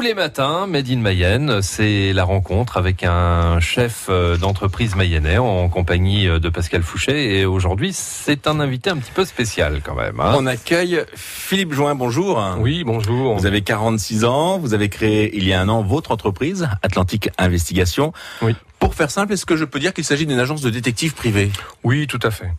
les matins, Made in Mayenne, c'est la rencontre avec un chef d'entreprise mayennais en compagnie de Pascal Fouchet. Et aujourd'hui, c'est un invité un petit peu spécial quand même. On accueille Philippe Join, bonjour. Oui, bonjour. Vous avez 46 ans, vous avez créé il y a un an votre entreprise, Atlantique Investigation. Oui. Pour faire simple, est-ce que je peux dire qu'il s'agit d'une agence de détective privée ? Oui, tout à fait.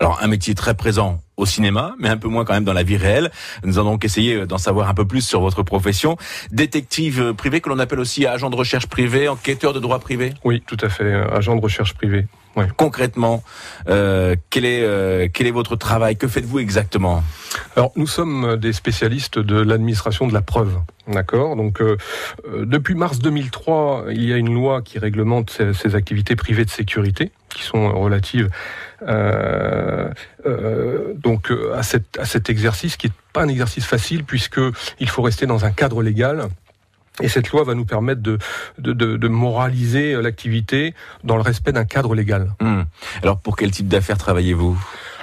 Alors, un métier très présent au cinéma, mais un peu moins quand même dans la vie réelle. Nous allons donc essayer d'en savoir un peu plus sur votre profession. Détective privé, que l'on appelle aussi agent de recherche privé, enquêteur de droit privé. Oui, tout à fait, agent de recherche privé. Ouais. Concrètement, quel est votre travail ? Que faites-vous exactement ? Alors, nous sommes des spécialistes de l'administration de la preuve. D'accord. Donc, depuis mars 2003, il y a une loi qui réglemente ces activités privées de sécurité, qui sont relatives donc à cet exercice, qui n'est pas un exercice facile, puisque il faut rester dans un cadre légal. Et cette loi va nous permettre de moraliser l'activité dans le respect d'un cadre légal. Alors, pour quel type d'affaires travaillez-vous ?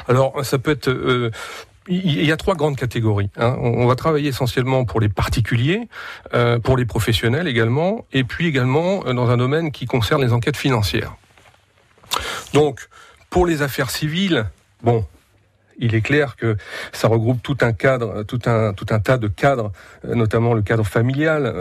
Alors, ça peut être... il y a 3 grandes catégories. On va travailler essentiellement pour les particuliers, pour les professionnels également, et puis également dans un domaine qui concerne les enquêtes financières. Donc, pour les affaires civiles, bon... Il est clair que ça regroupe tout un cadre, tout un tas de cadres, notamment le cadre familial,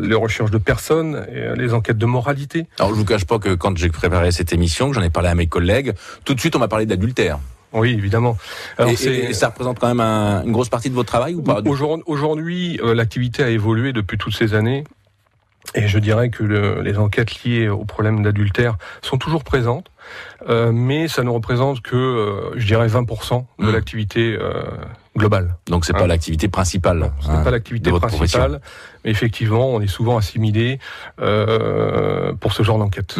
les recherches de personnes, et les enquêtes de moralité. Alors, je vous cache pas que quand j'ai préparé cette émission, que j'en ai parlé à mes collègues, tout de suite on m'a parlé d'adultère. Oui, évidemment. Alors, et ça représente quand même une grosse partie de votre travail ou pas ? Aujourd'hui, l'activité a évolué depuis toutes ces années. Et je dirais que les enquêtes liées au problème d'adultère sont toujours présentes, mais ça ne représente que, je dirais, 20% de l'activité globale. Donc c'est pas l'activité principale. Non, ce n'est pas l'activité principale, mais effectivement, on est souvent assimilé pour ce genre d'enquête.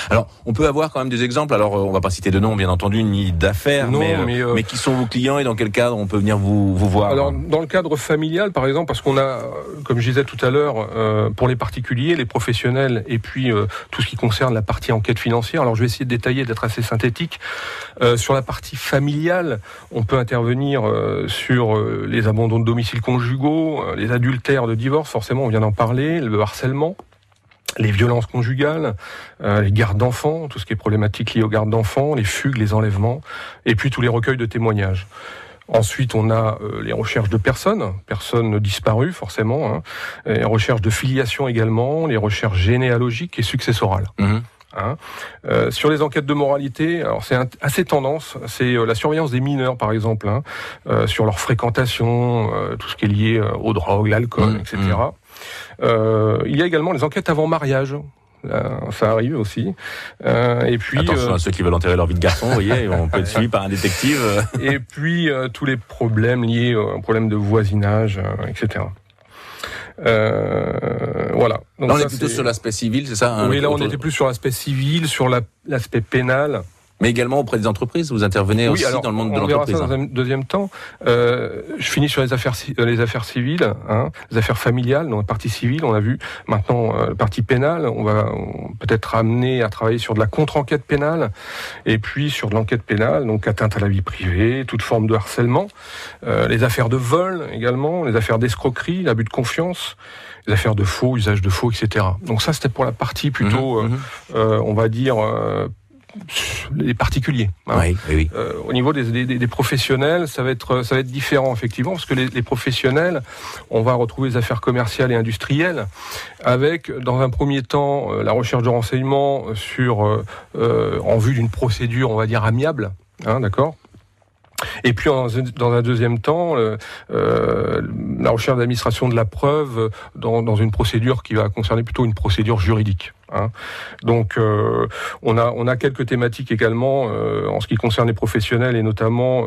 Alors, on peut avoir quand même des exemples. Alors, on va pas citer de nom, bien entendu, ni d'affaires, mais qui sont vos clients et dans quel cadre on peut venir vous voir ? Alors, dans le cadre familial, par exemple, parce qu'on a, comme je disais tout à l'heure, pour les particuliers, les professionnels, et puis tout ce qui concerne la partie enquête financière. Alors, je vais essayer de détailler, d'être assez synthétique. Sur la partie familiale, on peut intervenir sur les abandons de domiciles conjugaux, les adultères de divorce, forcément, on vient d'en parler, le harcèlement, les violences conjugales, les gardes d'enfants, tout ce qui est problématique liée aux gardes d'enfants, les fugues, les enlèvements, et puis tous les recueils de témoignages. Ensuite, on a les recherches de personnes disparues, forcément, les recherches de filiation également, les recherches généalogiques et successorales. Sur les enquêtes de moralité, alors c'est assez tendance, c'est la surveillance des mineurs par exemple, sur leur fréquentation, tout ce qui est lié aux drogues, l'alcool, etc. Il y a également les enquêtes avant mariage. Ça arrive aussi. Et puis attention à ceux qui veulent enterrer leur vie de garçon, vous voyez, on peut être suivi par un détective. Et puis tous les problèmes liés aux problèmes de voisinage, etc. Voilà. Donc là, on est plutôt sur l'aspect civil, c'est ça ? Oui, là, on était plus sur l'aspect civil, sur l'aspect pénal. Mais également auprès des entreprises, vous intervenez aussi dans le monde de l'entreprise. On verra ça dans un deuxième temps. Je finis sur les affaires civiles, les affaires familiales, dans la partie civile. On a vu maintenant la partie pénale. On va peut-être amener à travailler sur de la contre-enquête pénale, et puis sur de l'enquête pénale, donc atteinte à la vie privée, toute forme de harcèlement, les affaires de vol également, les affaires d'escroquerie, l'abus de confiance, les affaires de faux, usage de faux, etc. Donc ça, c'était pour la partie plutôt, on va dire, les particuliers. Oui. Au niveau des professionnels, ça va être différent effectivement, parce que les professionnels, on va retrouver les affaires commerciales et industrielles, avec dans un premier temps la recherche de renseignements en vue d'une procédure, on va dire amiable, d'accord. Et puis dans un deuxième temps, la recherche d'administration de la preuve dans une procédure qui va concerner plutôt une procédure juridique. Donc on a quelques thématiques également en ce qui concerne les professionnels, et notamment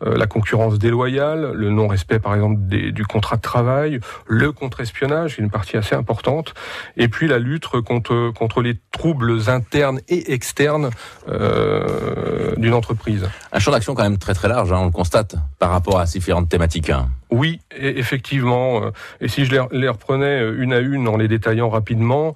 la concurrence déloyale, le non-respect par exemple du contrat de travail, le contre-espionnage, qui est une partie assez importante, et puis la lutte contre les troubles internes et externes d'une entreprise. Un champ d'action quand même très très large, on le constate, par rapport à ces différentes thématiques. Oui, effectivement. Et si je les reprenais une à une en les détaillant rapidement,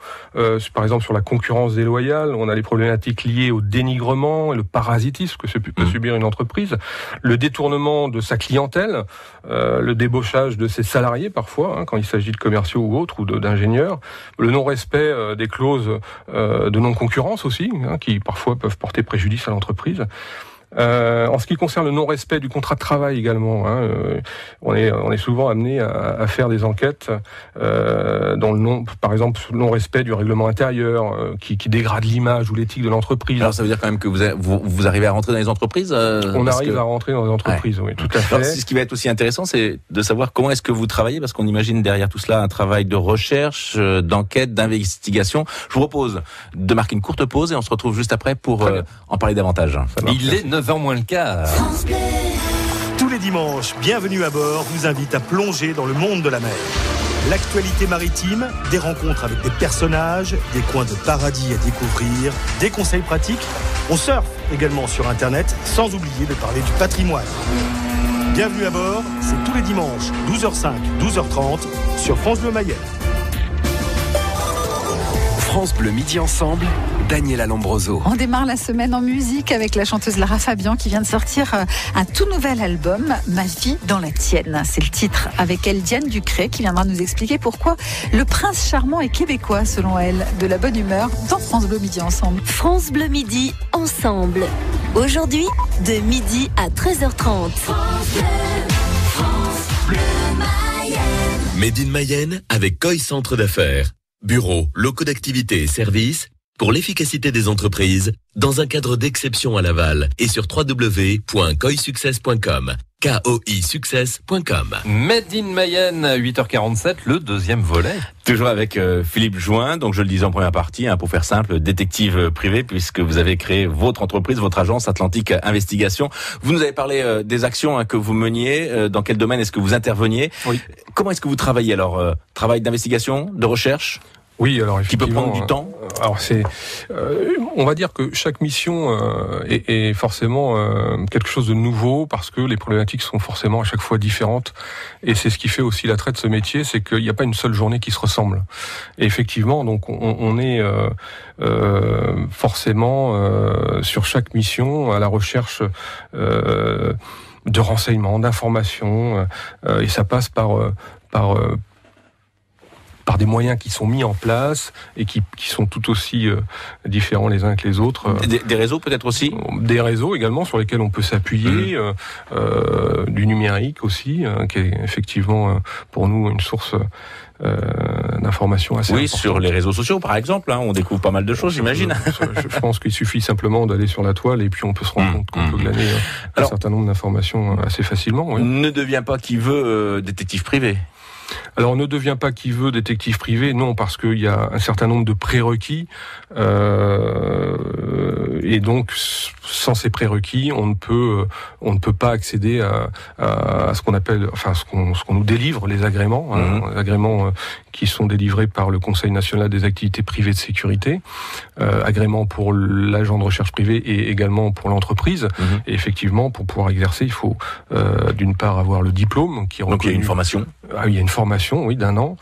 par exemple sur la concurrence déloyale, on a les problématiques liées au dénigrement et le parasitisme que peut subir une entreprise, le détournement de sa clientèle, le débauchage de ses salariés parfois, quand il s'agit de commerciaux ou autres, ou d'ingénieurs, le non-respect des clauses de non-concurrence aussi, qui parfois peuvent porter préjudice à l'entreprise. En ce qui concerne le non-respect du contrat de travail également, on est souvent amené à faire des enquêtes dans par exemple, le non-respect du règlement intérieur qui dégrade l'image ou l'éthique de l'entreprise. Alors ça veut dire quand même que vous arrivez à rentrer dans les entreprises On arrive à rentrer dans les entreprises, oui, tout à fait. Alors, ce qui va être aussi intéressant, c'est de savoir comment est-ce que vous travaillez, parce qu'on imagine derrière tout cela un travail de recherche, d'enquête, d'investigation. Je vous propose de marquer une courte pause et on se retrouve juste après pour en parler davantage. Il est 9h moins le quart. Tous les dimanches, Bienvenue à bord vous invite à plonger dans le monde de la mer. L'actualité maritime, des rencontres avec des personnages, des coins de paradis à découvrir, des conseils pratiques. On surfe également sur Internet, sans oublier de parler du patrimoine. Bienvenue à bord, c'est tous les dimanches, 12h05, 12h30, sur France Bleu Mayenne. France Bleu Midi Ensemble, Daniela Lombroso. On démarre la semaine en musique avec la chanteuse Lara Fabian qui vient de sortir un tout nouvel album, Ma vie dans la tienne. C'est le titre, avec elle Diane Ducré qui viendra nous expliquer pourquoi le prince charmant est québécois selon elle. De la bonne humeur dans France Bleu Midi Ensemble. France Bleu Midi Ensemble. Aujourd'hui, de midi à 13h30. France Bleu Mayenne. Made in Mayenne avec Koi Centre d'affaires. Bureaux, locaux d'activité et services pour l'efficacité des entreprises dans un cadre d'exception à Laval et sur www.koisuccess.com. KOIsuccess.com. Made in Mayenne, 8h47, le deuxième volet. Toujours avec Philippe Join, donc je le disais en première partie, pour faire simple, détective privé, puisque vous avez créé votre entreprise, votre agence Atlantique Investigation. Vous nous avez parlé des actions que vous meniez, dans quel domaine est-ce que vous interveniez. Oui. Comment est-ce que vous travaillez alors travail d'investigation, de recherche? Oui, alors effectivement, qui peut prendre du temps. Alors on va dire que chaque mission est forcément quelque chose de nouveau parce que les problématiques sont forcément à chaque fois différentes. Et c'est ce qui fait aussi l'attrait de ce métier, c'est qu'il n'y a pas une seule journée qui se ressemble. Et effectivement, donc on est forcément sur chaque mission à la recherche de renseignements, d'informations, et ça passe par des moyens qui sont mis en place et qui sont tout aussi différents les uns que les autres. Des réseaux peut-être aussi ? Des réseaux également sur lesquels on peut s'appuyer, du numérique aussi, qui est effectivement pour nous une source d'informations assez importante. Sur les réseaux sociaux par exemple, on découvre pas mal de choses, j'imagine. Je pense qu'il suffit simplement d'aller sur la toile et puis on peut se rendre compte qu'on peut glaner un certain nombre d'informations assez facilement. Oui. Ne devient pas qui veut détective privé. Alors, ne devient pas qui veut détective privé, non, parce qu'il y a un certain nombre de prérequis, et donc sans ces prérequis, on ne peut pas accéder à ce qu'on appelle, ce qu'on nous délivre, les agréments, les agréments qui sont délivrés par le Conseil national des activités privées de sécurité, agrément pour l'agent de recherche privé et également pour l'entreprise. Et effectivement, pour pouvoir exercer, il faut d'une part avoir le diplôme qui est reconnu. Donc il y a une formation. Il y a une formation, oui, d'1 an.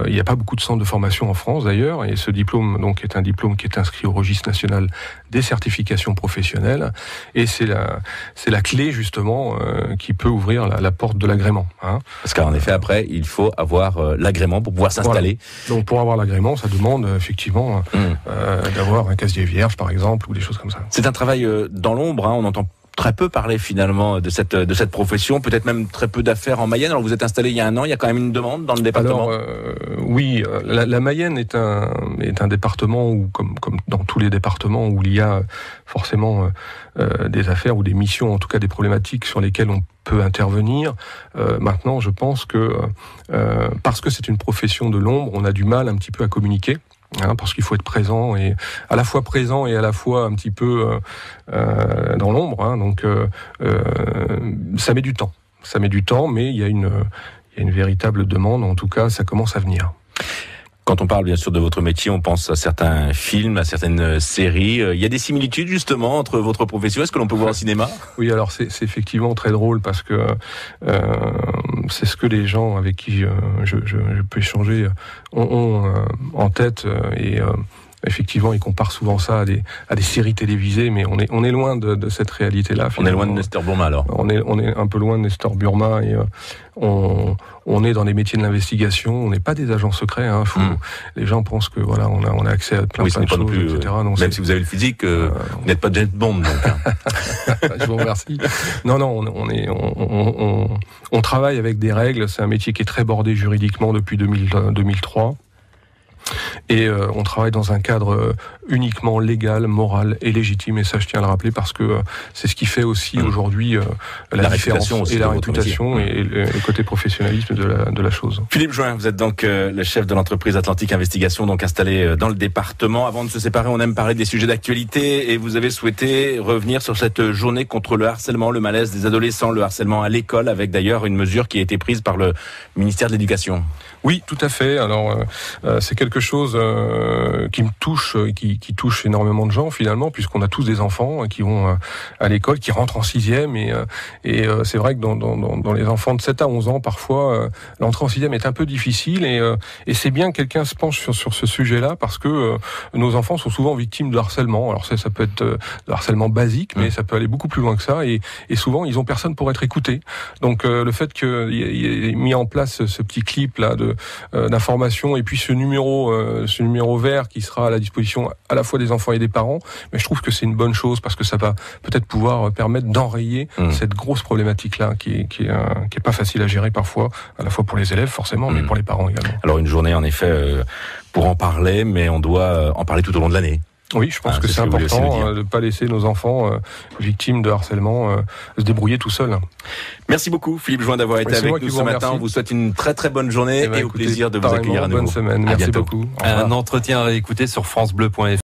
Il n'y a pas beaucoup de centres de formation en France d'ailleurs, et ce diplôme donc est un diplôme qui est inscrit au registre national des certifications professionnelles, et c'est la clé justement qui peut ouvrir la porte de l'agrément. Parce qu'en effet après il faut avoir l'agrément pour pouvoir s'installer. Voilà. Donc pour avoir l'agrément, ça demande effectivement d'avoir un casier vierge par exemple ou des choses comme ça. C'est un travail dans l'ombre, on entend très peu parler finalement de cette profession, peut-être même très peu d'affaires en Mayenne. Alors vous êtes installé il y a 1 an, il y a quand même une demande dans le département. Alors oui, la Mayenne est un département où, comme dans tous les départements, où il y a forcément des affaires ou des missions, en tout cas des problématiques sur lesquelles on peut intervenir. Maintenant, je pense que parce que c'est une profession de l'ombre, on a du mal un petit peu à communiquer. Parce qu'il faut être présent et à la fois un petit peu dans l'ombre. Donc ça met du temps. Mais il y a une véritable demande. En tout cas, ça commence à venir. Quand on parle bien sûr de votre métier, on pense à certains films, à certaines séries. Il y a des similitudes justement entre votre profession. Est-ce que l'on peut voir au cinéma? Oui, alors c'est effectivement très drôle parce que c'est ce que les gens avec qui je peux échanger ont en tête et effectivement, ils comparent souvent ça à des séries télévisées, mais on est loin de cette réalité-là. On est loin de Nestor Burma alors. On est un peu loin de Nestor Burma et on est dans les métiers de l'investigation. On n'est pas des agents secrets. Les gens pensent que voilà, on a accès à plein de choses, etc. Donc, même si vous avez le physique, vous n'êtes pas James Bond. Donc, Je vous remercie. Non, on travaille avec des règles. C'est un métier qui est très bordé juridiquement depuis 2003. Et on travaille dans un cadre uniquement légal, moral et légitime. Et ça, je tiens à le rappeler parce que c'est ce qui fait aussi aujourd'hui la différence aussi et la réputation et le côté professionnalisme de la chose. Philippe Join, vous êtes donc le chef de l'entreprise Atlantique Investigation, donc installé dans le département. Avant de se séparer, on aime parler des sujets d'actualité et vous avez souhaité revenir sur cette journée contre le harcèlement, le malaise des adolescents, le harcèlement à l'école, avec d'ailleurs une mesure qui a été prise par le ministère de l'Éducation. Oui, tout à fait. Alors, c'est quelque chose qui me touche, qui touche énormément de gens finalement, puisqu'on a tous des enfants qui vont à l'école, qui rentrent en 6e, et c'est vrai que dans les enfants de 7 à 11 ans, parfois, l'entrée en 6e est un peu difficile, et c'est bien que quelqu'un se penche sur ce sujet-là, parce que nos enfants sont souvent victimes de harcèlement. Alors ça peut être de harcèlement basique, mais ça peut aller beaucoup plus loin que ça, et souvent ils ont personne pour être écoutés. Donc le fait qu'il y ait mis en place ce petit clip là d'information, et puis ce numéro vert qui sera à la disposition à la fois des enfants et des parents, mais je trouve que c'est une bonne chose parce que ça va peut-être pouvoir permettre d'enrayer cette grosse problématique-là qui est pas facile à gérer parfois, à la fois pour les élèves forcément, mais pour les parents également. Alors une journée en effet pour en parler, mais on doit en parler tout au long de l'année. Oui, je pense que c'est important de ne pas laisser nos enfants victimes de harcèlement se débrouiller tout seuls. Merci beaucoup Philippe Join d'avoir été avec nous ce matin. On vous souhaite une très très bonne journée et au plaisir de vous accueillir à nouveau. Bonne semaine, merci beaucoup. Un entretien à réécouter sur francebleu.fr.